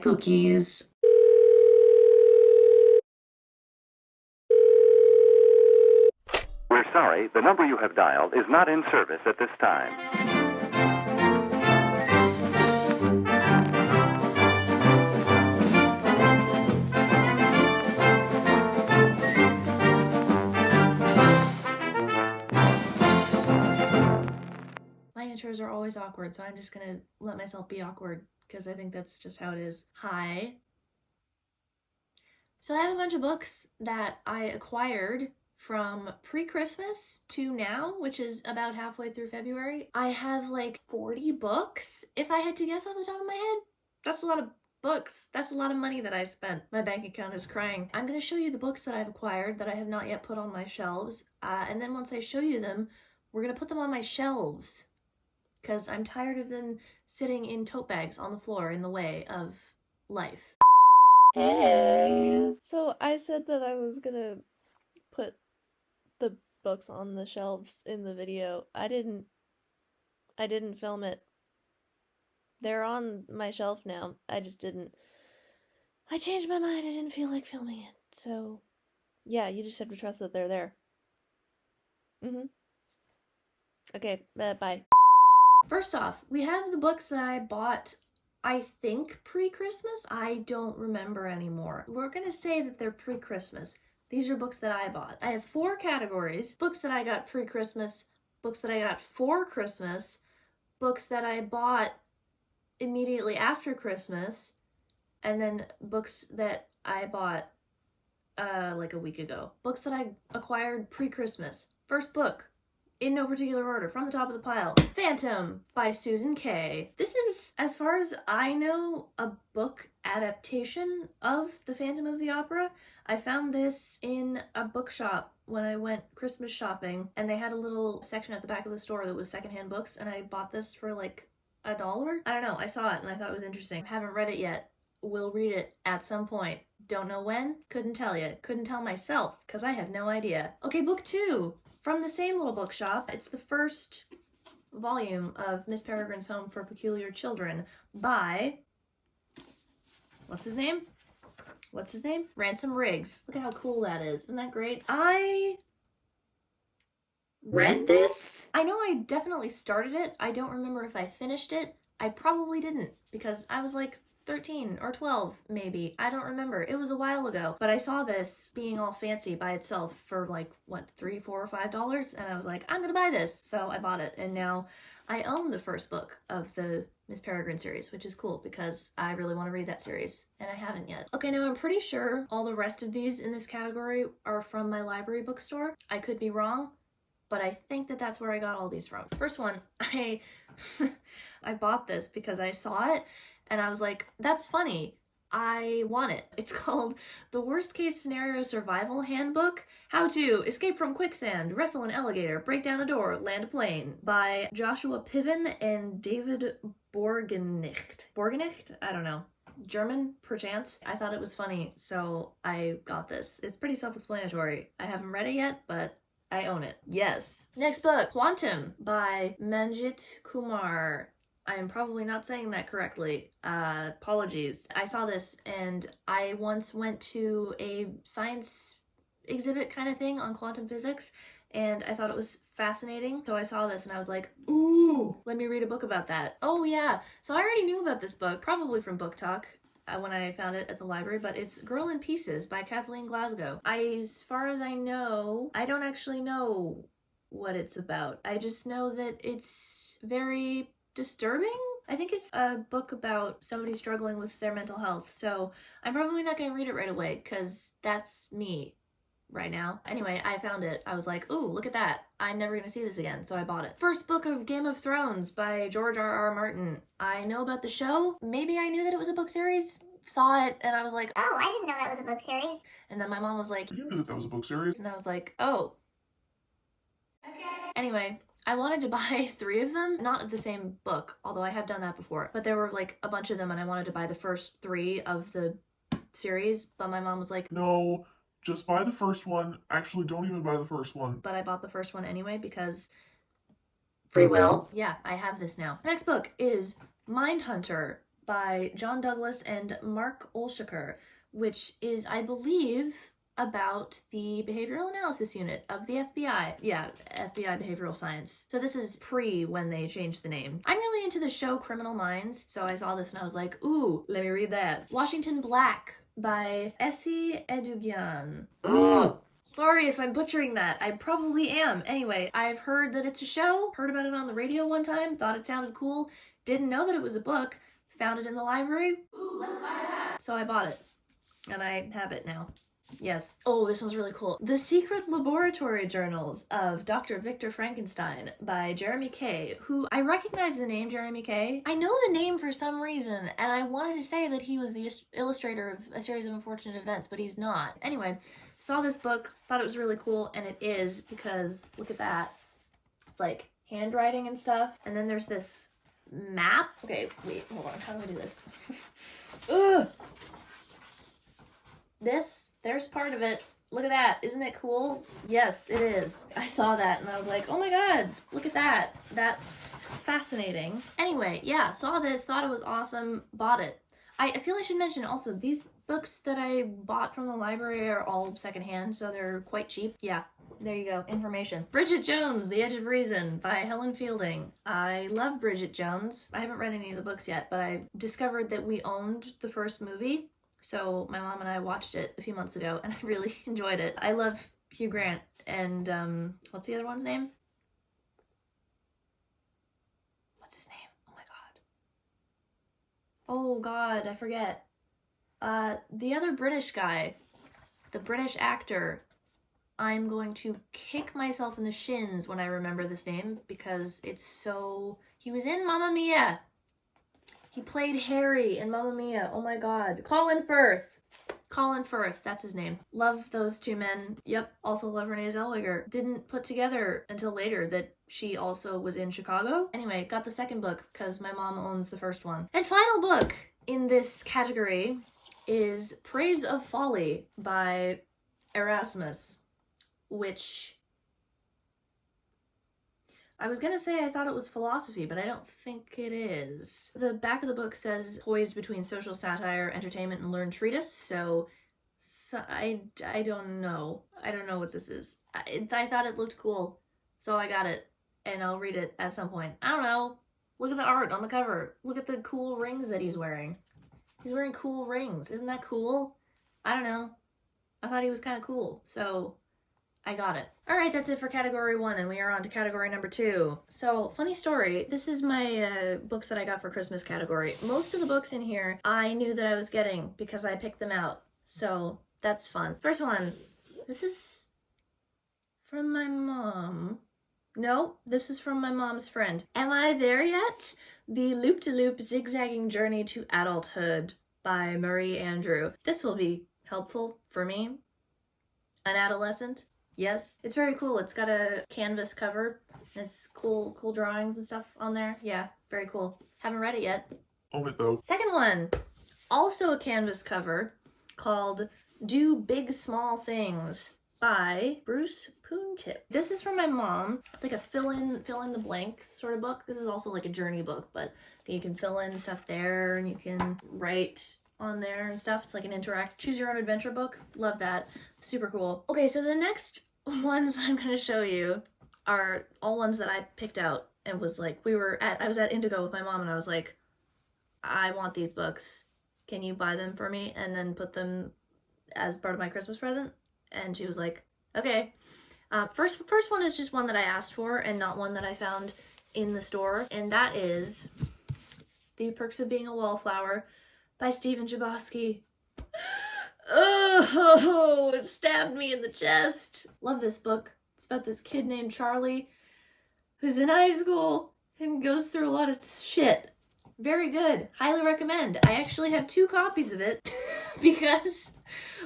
Pookies. We're sorry, the number you have dialed is not in service at this time. My intros are always awkward, so I'm just gonna let myself be awkward because I think that's just how it is. Hi. So I have a bunch of books that I acquired from pre-Christmas to now, which is about halfway through February. I have like 40 books, if I had to guess off the top of my head. That's a lot of books. That's a lot of money that I spent. My bank account is crying. I'm going to show you the books that I've acquired that I have not yet put on my shelves. And then once I show you them, we're going to put them on my shelves because I'm tired of them sitting in tote bags on the floor in the way of life. Hey. So I said that I was gonna put the books on the shelves in the video. I didn't film it. They're on my shelf now. I changed my mind. I didn't feel like filming it. So yeah, you just have to trust that they're there. Okay, bye. First off, we have the books that I bought, I think, pre-Christmas. I don't remember anymore. We're gonna say that they're pre-Christmas. These are books that I bought. I have 4 categories. Books that I got pre-Christmas, books that I got for Christmas, books that I bought immediately after Christmas, and then books that I bought like a week ago. Books that I acquired pre-Christmas. First book, in no particular order, from the top of the pile, Phantom by Susan Kay. This is, as far as I know, a book adaptation of The Phantom of the Opera. I found this in a bookshop when I went Christmas shopping, and they had a little section at the back of the store that was secondhand books, and I bought this for like $1. I don't know, I saw it and I thought it was interesting. Haven't read it yet. Will read it at some point. Don't know when, couldn't tell you. Couldn't tell myself, because I have no idea. Okay, book 2. From the same little bookshop. It's the first volume of Miss Peregrine's Home for Peculiar Children by... What's his name? Ransom Riggs. Look at how cool that is. Isn't that great? I read this. I know I definitely started it. I don't remember if I finished it. I probably didn't, because I was like 13 or 12, maybe. I don't remember. It was a while ago. But I saw this being all fancy by itself for like, what, $3, $4, or $5? And I was like, I'm gonna buy this. So I bought it. And now I own the first book of the Miss Peregrine series, which is cool because I really want to read that series. And I haven't yet. Okay, now I'm pretty sure all the rest of these in this category are from my library bookstore. I could be wrong, but I think that that's where I got all these from. First one, I bought this because I saw it and I was like, that's funny. I want it. It's called The Worst Case Scenario Survival Handbook. How to Escape from Quicksand, Wrestle an Alligator, Break Down a Door, Land a Plane by Joshua Piven and David Borgenicht. Borgenicht? I don't know. German, perchance. I thought it was funny, so I got this. It's pretty self-explanatory. I haven't read it yet, but I own it. Yes. Next book, Quantum by Manjit Kumar. I am probably not saying that correctly. Apologies. I saw this and I once went to a science exhibit kind of thing on quantum physics and I thought it was fascinating. So I saw this and I was like, ooh, let me read a book about that. Oh yeah. So I already knew about this book, probably from Book Talk when I found it at the library, but it's Girl in Pieces by Kathleen Glasgow. As far as I know, I don't actually know what it's about. I just know that it's very disturbing. I think it's a book about somebody struggling with their mental health, so I'm probably not going to read it right away because that's me right now. Anyway, I found it. I was like, ooh, look at that. I'm never going to see this again, so I bought it. First book of Game of Thrones by George R.R. Martin. I know about the show. Maybe I knew that it was a book series. Saw it and I was like, oh, I didn't know that was a book series. And then my mom was like, You knew that was a book series? And I was like, oh. Okay. Anyway, I wanted to buy 3 of them, not of the same book, although I have done that before, but there were like a bunch of them and I wanted to buy the first 3 of the series, but my mom was like, no, just buy the first one. Actually, don't even buy the first one. But I bought the first one anyway because free will. Yeah, I have this now. Next book is Mindhunter by John Douglas and Mark Olshaker, which is, I believe, about the Behavioral Analysis Unit of the FBI. Yeah, FBI Behavioral Science. So this is pre when they changed the name. I'm really into the show Criminal Minds, so I saw this and I was like, ooh, let me read that. Washington Black by Essie Edugyan. Ooh! Sorry if I'm butchering that. I probably am. Anyway, I've heard that it's a show, heard about it on the radio one time, thought it sounded cool, didn't know that it was a book, found it in the library. Ooh, let's buy that. So I bought it, and I have it now. Yes. Oh, this one's really cool. The Secret Laboratory Journals of Dr. Victor Frankenstein by Jeremy Kay, who I recognize the name Jeremy Kay. I know the name for some reason, and I wanted to say that he was the illustrator of A Series of Unfortunate Events, but he's not. Anyway, saw this book, thought it was really cool, and it is because, look at that. It's like handwriting and stuff, and then there's this map. Okay, wait, hold on. How do I do this? Ugh! There's part of it. Look at that. Isn't it cool? Yes, it is. I saw that and I was like, oh my god, look at that. That's fascinating. Anyway, yeah, saw this, thought it was awesome, bought it. I feel I should mention also, these books that I bought from the library are all secondhand, so they're quite cheap. Yeah, there you go, information. Bridget Jones, The Edge of Reason by Helen Fielding. I love Bridget Jones. I haven't read any of the books yet, but I discovered that we owned the first movie. So my mom and I watched it a few months ago, and I really enjoyed it. I love Hugh Grant, and what's the other one's name? What's his name? Oh my god. Oh god, I forget. The other British guy, the British actor. I'm going to kick myself in the shins when I remember this name, because it's so... He was in Mamma Mia! He played Harry in Mamma Mia. Oh my god. Colin Firth. Colin Firth, that's his name. Love those two men. Yep. Also love Renee Zellweger. Didn't put together until later that she also was in Chicago. Anyway, got the second book because my mom owns the first one. And final book in this category is Praise of Folly by Erasmus, which... I was gonna say I thought it was philosophy, but I don't think it is. The back of the book says poised between social satire, entertainment, and learned treatise, so I don't know. I don't know what this is. I thought it looked cool, so I got it, and I'll read it at some point. I don't know. Look at the art on the cover. Look at the cool rings that he's wearing. He's wearing cool rings. Isn't that cool? I don't know. I thought he was kind of cool, so... I got it. Alright, that's it for category 1, and we are on to category number 2. So, funny story, this is my books that I got for Christmas category. Most of the books in here, I knew that I was getting because I picked them out. So, that's fun. First one, this is from my mom. No, this is from my mom's friend. Am I There Yet? The Loop-to-Loop Zigzagging Journey to Adulthood by Marie Andrew. This will be helpful for me, an adolescent. Yes, it's very cool. It's got a canvas cover. There's cool drawings and stuff on there. Yeah, very cool. Haven't read it yet. Own it though. Second one, also a canvas cover, called Do Big Small Things by Bruce Poontip. This is from my mom. It's like a fill in the blanks sort of book. This is also like a journey book, but you can fill in stuff there and you can write on there and stuff. It's like an choose your own adventure book. Love that. Super cool. Okay, so the next ones I'm gonna show you are all ones that I picked out and was like, I was at Indigo with my mom and I was like, I want these books. Can you buy them for me and then put them as part of my Christmas present? And she was like, okay. First one is just one that I asked for and not one that I found in the store, and that is The Perks of Being a Wallflower by Stephen Chbosky. Oh, it stabbed me in the chest. Love this book. It's about this kid named Charlie who's in high school and goes through a lot of shit. Very good. Highly recommend. I actually have 2 copies of it because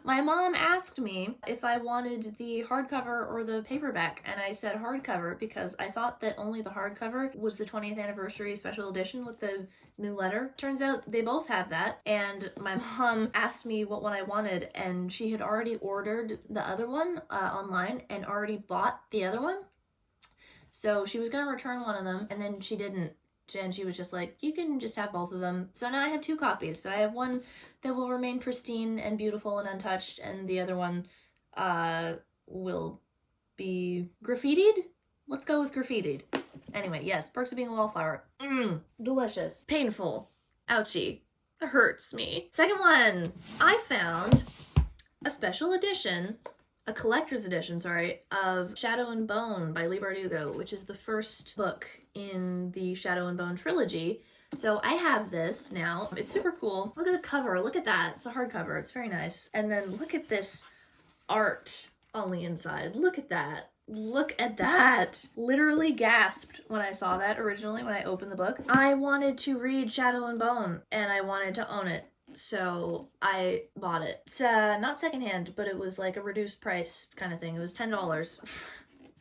my mom asked me if I wanted the hardcover or the paperback, and I said hardcover because I thought that only the hardcover was the 20th anniversary special edition with the new letter. Turns out they both have that, and my mom asked me what one I wanted, and she had already ordered the other one online and already bought the other one. So she was gonna return one of them, and then she didn't. and she was just like, you can just have both of them. So now I have 2 copies. So I have one that will remain pristine and beautiful and untouched, and the other one will be graffitied. Let's go with graffitied. Anyway, yes, Perks of Being a Wallflower. Delicious. Painful. Ouchie. It hurts me. Second one, I found a special edition, a collector's edition, sorry, of Shadow and Bone by Leigh Bardugo, which is the first book in the Shadow and Bone trilogy. So I have this now. It's super cool. Look at the cover. Look at that. It's a hardcover. It's very nice. And then look at this art on the inside. Look at that. Look at that. Literally gasped when I saw that originally when I opened the book. I wanted to read Shadow and Bone and I wanted to own it. So I bought it. It's not secondhand, but it was like a reduced price kind of thing. It was $10.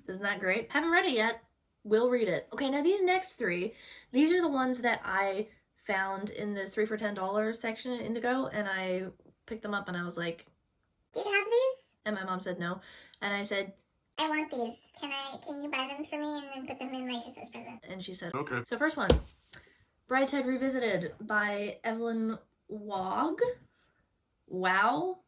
Isn't that great? Haven't read it yet. Will read it. Okay, now these next 3, these are the ones that I found in the 3 for $10 section at Indigo, and I picked them up and I was like, Do you have these? and my mom said no. And I said, I want these. Can you buy them for me and then put them in my Christmas present? and she said, Okay. So first one, Brideshead Revisited by Evelyn Waugh. Wow.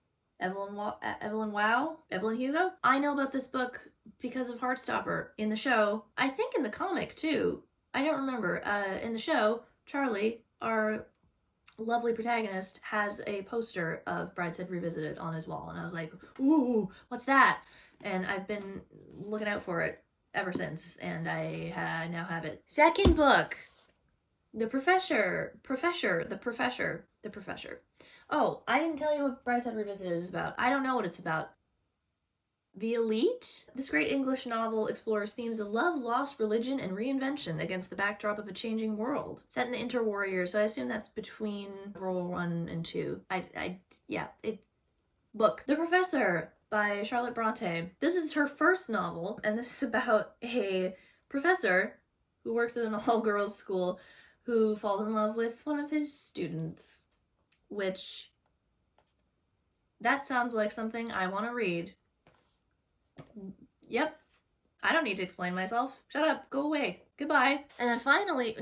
Evelyn Hugo. I know about this book because of Heartstopper in the show. I think in the comic too. I don't remember. In the show, Charlie, our lovely protagonist, has a poster of Brideshead Revisited on his wall, and I was like, ooh, what's that? And I've been looking out for it ever since, and I now have it. Second book, The Professor. Oh, I didn't tell you what Brideshead Revisited is about. I don't know what it's about. The Elite? This great English novel explores themes of love, loss, religion, and reinvention against the backdrop of a changing world. Set in the interwar years, so I assume that's between World War I and II. Book. The Professor by Charlotte Bronte. This is her first novel, and this is about a professor who works at an all-girls school who falls in love with one of his students, which, that sounds like something I want to read. Yep. I don't need to explain myself. Shut up. Go away. Goodbye. And then finally,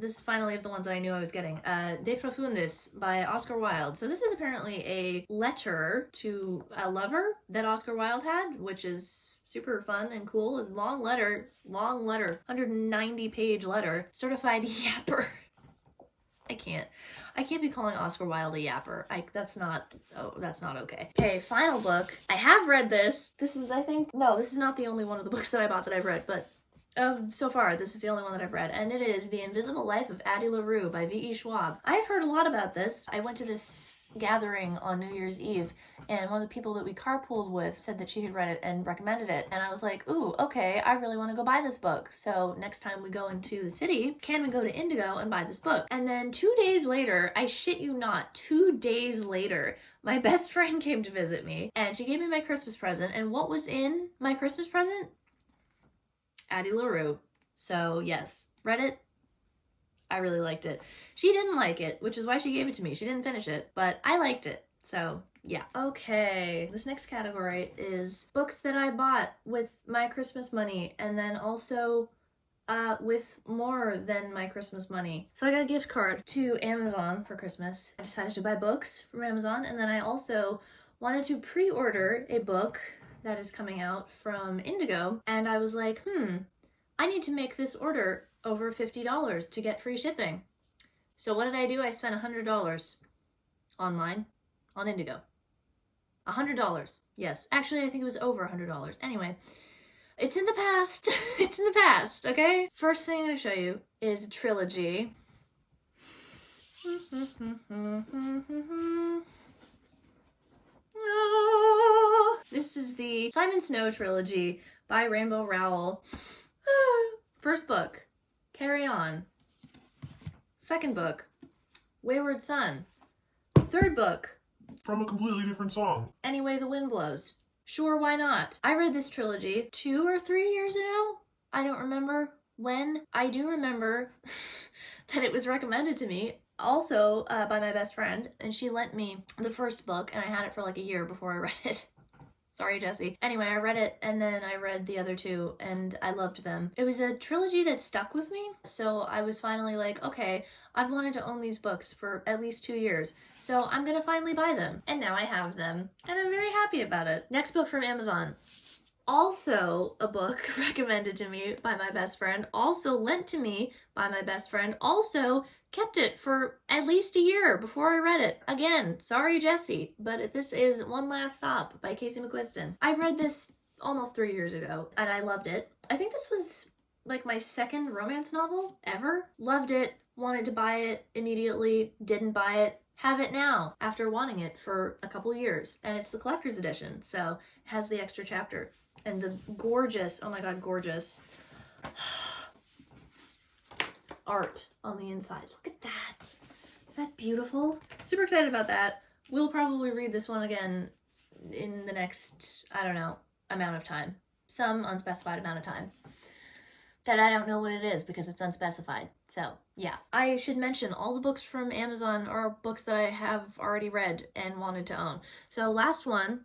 this is finally of the ones that I knew I was getting. De Profundis by Oscar Wilde. So this is apparently a letter to a lover that Oscar Wilde had, which is super fun and cool. It's a long letter, 190-page letter, certified yapper. I can't be calling Oscar Wilde a yapper. That's not okay. Okay, final book. I have read this. This is not the only one of the books that I bought that I've read, but so far, this is the only one that I've read, and it is The Invisible Life of Addie LaRue by V.E. Schwab. I've heard a lot about this. I went to this gathering on New Year's Eve, and one of the people that we carpooled with said that she had read it and recommended it, and I was like, ooh, okay, I really want to go buy this book. So next time we go into the city, can we go to Indigo and buy this book? And then 2 days later, I shit you not, 2 days later, my best friend came to visit me, and she gave me my Christmas present, and what was in my Christmas present? Addie LaRue. So yes, read it. I really liked it. She didn't like it, which is why she gave it to me. She didn't finish it, but I liked it. So yeah. Okay, this next category is books that I bought with my Christmas money, and then also with more than my Christmas money. So I got a gift card to Amazon for Christmas. I decided to buy books from Amazon, and then I also wanted to pre-order a book that is coming out from Indigo, and I was like, I need to make this order over $50 to get free shipping. So what did I do? I spent $100 online on Indigo. $100. Yes. Actually, I think it was over $100. Anyway, it's in the past. It's in the past, okay? First thing I'm going to show you is a trilogy. This is the Simon Snow trilogy by Rainbow Rowell. First book, Carry On. Second book, Wayward Son. Third book, From a completely different song. Any Way the Wind Blows. Sure, why not? I read this trilogy 2 or 3 years ago. I don't remember when. I do remember that it was recommended to me also by my best friend, and she lent me the first book, and I had it for like a year before I read it. Sorry, Jesse. Anyway, I read it and then I read the other two and I loved them. It was a trilogy that stuck with me, so I was finally like, okay, I've wanted to own these books for at least 2 years, so I'm gonna finally buy them. And now I have them, and I'm very happy about it. Next book from Amazon. Also a book recommended to me by my best friend, also lent to me by my best friend, also kept it for at least a year before I read it. Again, sorry Jesse, but this is One Last Stop by Casey McQuiston. I read this almost 3 years ago, and I loved it. I think this was like my second romance novel ever. Loved it, wanted to buy it immediately, didn't buy it, have it now after wanting it for a couple years. And it's the collector's edition, so it has the extra chapter. And the gorgeous, oh my god, gorgeous art on the inside. Look at that. Is that beautiful? Super excited about that. We'll probably read this one again in the next, I don't know, amount of time. Some unspecified amount of time. That I don't know what it is because it's unspecified. So, yeah. I should mention all the books from Amazon are books that I have already read and wanted to own. So, last one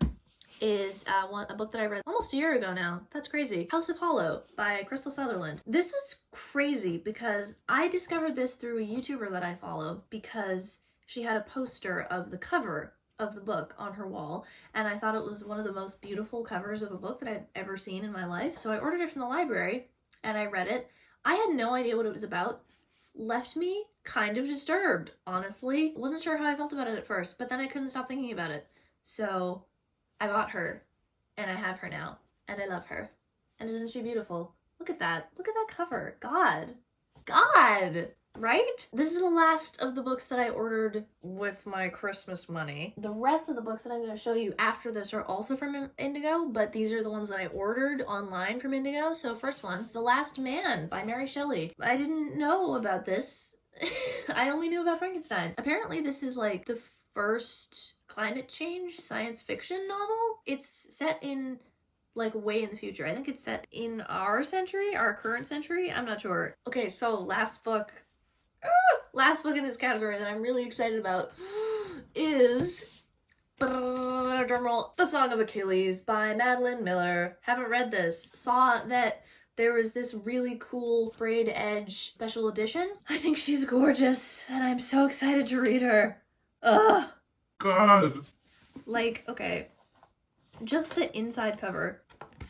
is a book that I read almost a year ago now. That's crazy. House of Hollow by Crystal Sutherland. This was crazy because I discovered this through a YouTuber that I follow because she had a poster of the cover of the book on her wall, and I thought it was one of the most beautiful covers of a book that I'd ever seen in my life. So I ordered it from the library and I read it. I had no idea what it was about. Left me kind of disturbed, honestly. Wasn't sure how I felt about it at first, but then I couldn't stop thinking about it. So I bought her, and I have her now, and I love her. And isn't she beautiful? Look at that. Look at that cover. God. God! Right? This is the last of the books that I ordered with my Christmas money. The rest of the books that I'm going to show you after this are also from Indigo, but these are the ones that I ordered online from Indigo. So first one, The Last Man by Mary Shelley. I didn't know about this. I only knew about Frankenstein. Apparently this is like the first climate change science fiction novel. It's set in like way in the future. I think it's set in our century, our current century. I'm not sure. Okay, so last book in this category that I'm really excited about is drumroll, The Song of Achilles by Madeline Miller. Haven't read this. Saw that there was this really cool frayed edge special edition. I think she's gorgeous and I'm so excited to read her. Ugh. God. Like, okay, just the inside cover.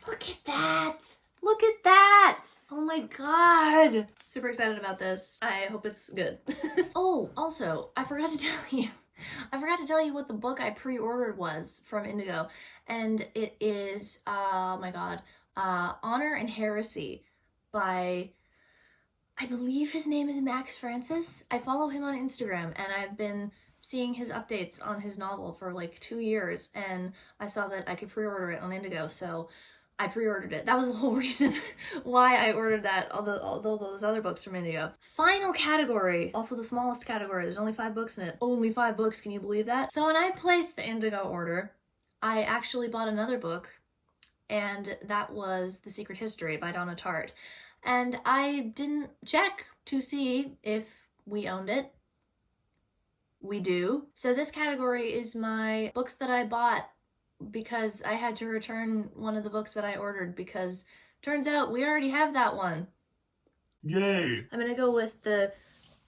Look at that! Look at that! Oh my god! Super excited about this. I hope it's good. Oh, also, I forgot to tell you what the book I pre-ordered was from Indigo. And it is, oh my god, Honor and Heresy by, I believe his name is Max Francis. I follow him on Instagram and I've been seeing his updates on his novel for like 2 years, and I saw that I could pre-order it on Indigo, so I pre-ordered it. That was the whole reason why I ordered that, although those other books from Indigo. Final category, also the smallest category. There's only 5 books in it. Only 5 books, can you believe that? So when I placed the Indigo order, I actually bought another book, and that was The Secret History by Donna Tartt. And I didn't check to see if we owned it. We do. So this category is my books that I bought because I had to return one of the books that I ordered because turns out we already have that one. Yay. I'm gonna go with the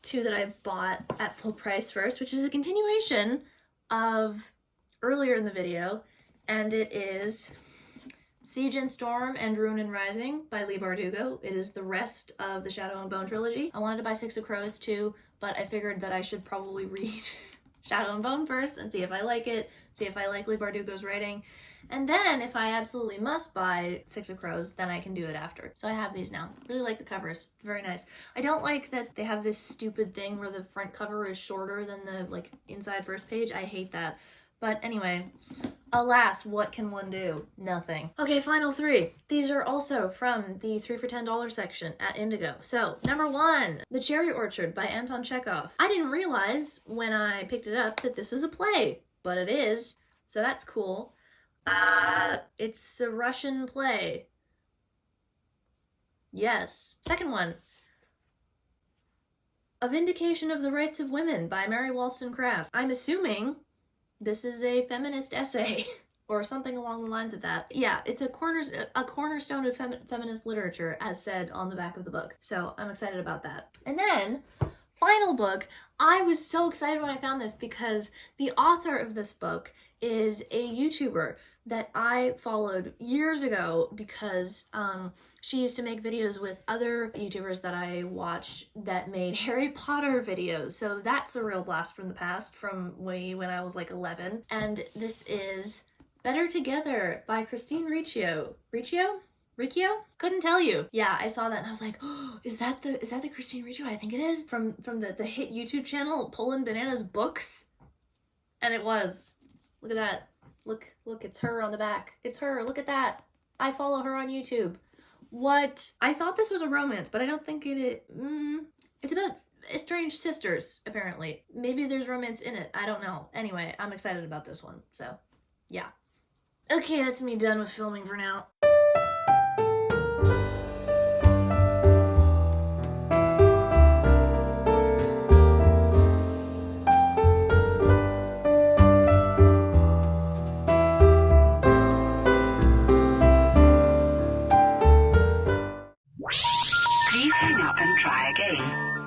2 that I bought at full price first, which is a continuation of earlier in the video, and it is Siege and Storm and Ruin and Rising by Leigh Bardugo. It is the rest of the Shadow and Bone trilogy. I wanted to buy Six of Crows too, but I figured that I should probably read Shadow and Bone first and see if I like it, see if I like Leigh Bardugo's writing, and then if I absolutely must buy Six of Crows, then I can do it after. So I have these now. Really like the covers. Very nice. I don't like that they have this stupid thing where the front cover is shorter than the like inside first page. I hate that. But anyway, alas, what can one do? Nothing. Okay, final 3. These are also from the 3 for $10 section at Indigo. So, number 1, The Cherry Orchard by Anton Chekhov. I didn't realize when I picked it up that this was a play, but it is, so that's cool. It's a Russian play. Yes. Second one, A Vindication of the Rights of Women by Mary Wollstonecraft. I'm assuming this is a feminist essay. or something along the lines of that. Yeah, it's a cornerstone of feminist literature, as said on the back of the book. So I'm excited about that. And then, final book, I was so excited when I found this because the author of this book is a YouTuber that I followed years ago because she used to make videos with other YouTubers that I watched that made Harry Potter videos. So that's a real blast from the past from way when I was like 11. And this is Better Together by Christine Riccio. Riccio? Couldn't tell you. Yeah, I saw that and I was like, oh, is that the Christine Riccio? I think it is. From the hit YouTube channel Pullin' Bananas Books. And it was. Look at that. Look, it's her on the back. It's her, look at that. I follow her on YouTube. What? I thought this was a romance, but I don't think it's about estranged sisters, apparently. Maybe there's romance in it. I don't know. Anyway, I'm excited about this one, so yeah. Okay, that's me done with filming for now. Please hang up and try again.